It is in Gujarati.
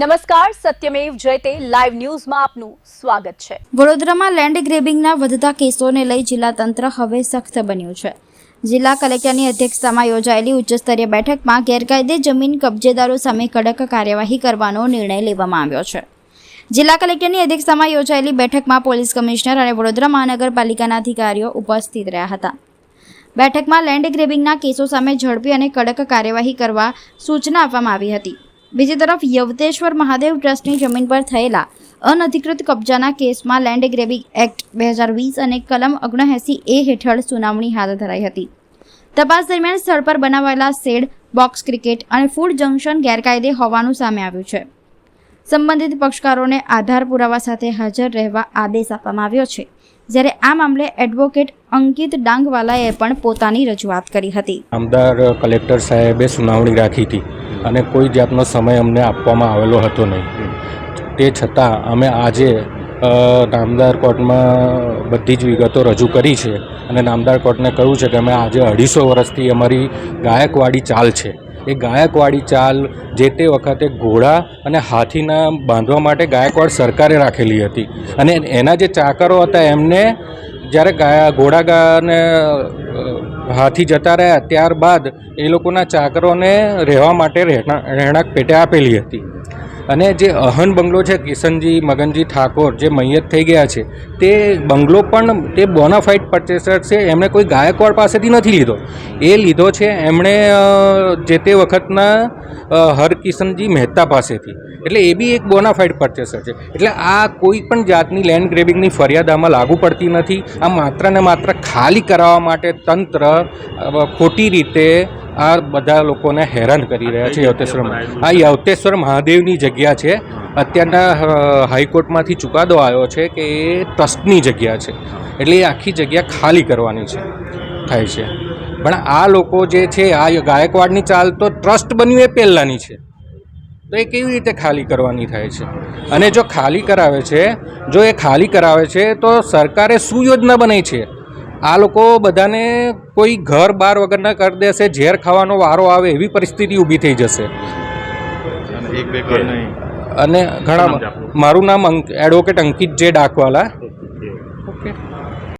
નમસ્કાર, સત્યમેવ જયતે લાઈવ ન્યૂઝમાં આપનું સ્વાગત છે। વડોદરામાં લેન્ડ ગ્રેબિંગના વધતા કેસોને લઈ જિલ્લા તંત્ર હવે સખ્ત બન્યું છે। જિલ્લા કલેક્ટરની અધ્યક્ષતામાં યોજાયેલી ઉચ્ચસ્તરીય બેઠકમાં ગેરકાયદે જમીન કબજેદારો સામે કડક કાર્યવાહી કરવાનો નિર્ણય લેવામાં આવ્યો છે। જિલ્લા કલેક્ટરની અધ્યક્ષતામાં યોજાયેલી બેઠકમાં પોલીસ કમિશનર અને વડોદરા મહાનગરપાલિકાના અધિકારીઓ ઉપસ્થિત રહ્યા હતા। બેઠકમાં લેન્ડ ગ્રેબિંગના કેસો સામે ઝડપી અને કડક કાર્યવાહી કરવા સૂચના આપવામાં આવી હતી। બીજી તરફ યવતેશ્વર મહાદેવ ટ્રસ્ટની જમીન પર થયેલા અનધિકૃત કબજાના કેસમાં લેન્ડ ગ્રેબિંગ એક્ટ 2020 અને કલમ 79A હેઠળ સુનાવણી હાથ ધરાઈ હતી। તપાસ દરમિયાન સ્થળ પર બનાવાયેલા શેડ, બોક્સ ક્રિકેટ અને ફૂડ જંકશન ગેરકાયદે હોવાનું સામે આવ્યું છે। સંબંધિત પક્ષકારોને આધાર પુરાવા સાથે હાજર રહેવા આદેશ આપવામાં આવ્યો છે, જ્યારે આ મામલે એડવોકેટ અંકિત ડાંગવાલાએ પણ પોતાની રજૂઆત કરી હતી। નામદાર કલેક્ટર સાહેબે સુનાવણી રાખી હતી અને કોઈ જાતનો સમય અમને આપવામાં આવેલો હતો નહીં। તે છતાં અમે આજે નામદાર કોર્ટમાં બધી જ વિગતો રજૂ કરી છે અને નામદાર કોર્ટને કહ્યું છે કે અમે આજે 250 વર્ષથી અમારી ગાયકવાડી ચાલ છે, એ ગાયકવાડી ચાલ જે તે વખતે ઘોડા અને હાથીના બાંધવા માટે ગાયકવાડ સરકારે રાખેલી હતી અને એના જે ચાકરો હતા એમને જ્યારે ઘોડાને હાથી જતા રહ્યા ત્યારબાદ એ લોકોના ચાકરોને રહેવા માટે રહેણાંક પેટે આપેલી હતી અને જે અહન બંગલો છે કિશનજી મગનજી ઠાકોર જે મૈયત થઈ ગયા છે તે બંગલો પણ તે બોનાફાઇડ પરચેસર છે, એમણે કોઈ ગાયકવાડ પાસેથી નથી લીધો, એ લીધો છે એમણે જે તે વખતના હરકિશનજી મહેતા પાસેથી, એટલે એ બી એક બોનાફાઇડ પરચેસર છે। એટલે આ કોઈ પણ જાતની લેન્ડ ગ્રેબિંગની ફરિયાદ આમાં લાગુ પડતી નથી। આ માત્ર ને માત્ર ખાલી કરાવવા માટે તંત્ર ખોટી રીતે આ બધા લોકોને હેરાન કરી રહ્યા છે। આ યવતેશ્વર મહાદેવની જગ્યા છે, અત્યારના હાઈકોર્ટમાંથી ચુકાદો આવ્યો છે કે એ ટ્રસ્ટની જગ્યા છે, એટલે એ આખી જગ્યા ખાલી કરવાની થાય છે। પણ આ લોકો જે છે આ ગાયકવાડની ચાલ તો ટ્રસ્ટ બન્યું એ પહેલાંની છે, તો એ કેવી રીતે ખાલી કરવાની થાય છે? અને જો ખાલી કરાવે છે, જો એ ખાલી કરાવે છે તો સરકારે શું યોજના બનાવી છે? આ લોકો બધાને કોઈ ઘર બાર વગરના કરી દેશે, ઝેર ખાવાનો વારો આવે એવી પરિસ્થિતિ ઊભી થઈ જશે। અને ઘણા, મારું નામ એડવોકેટ અંકિત જે ડાકવાલા। ઓકે।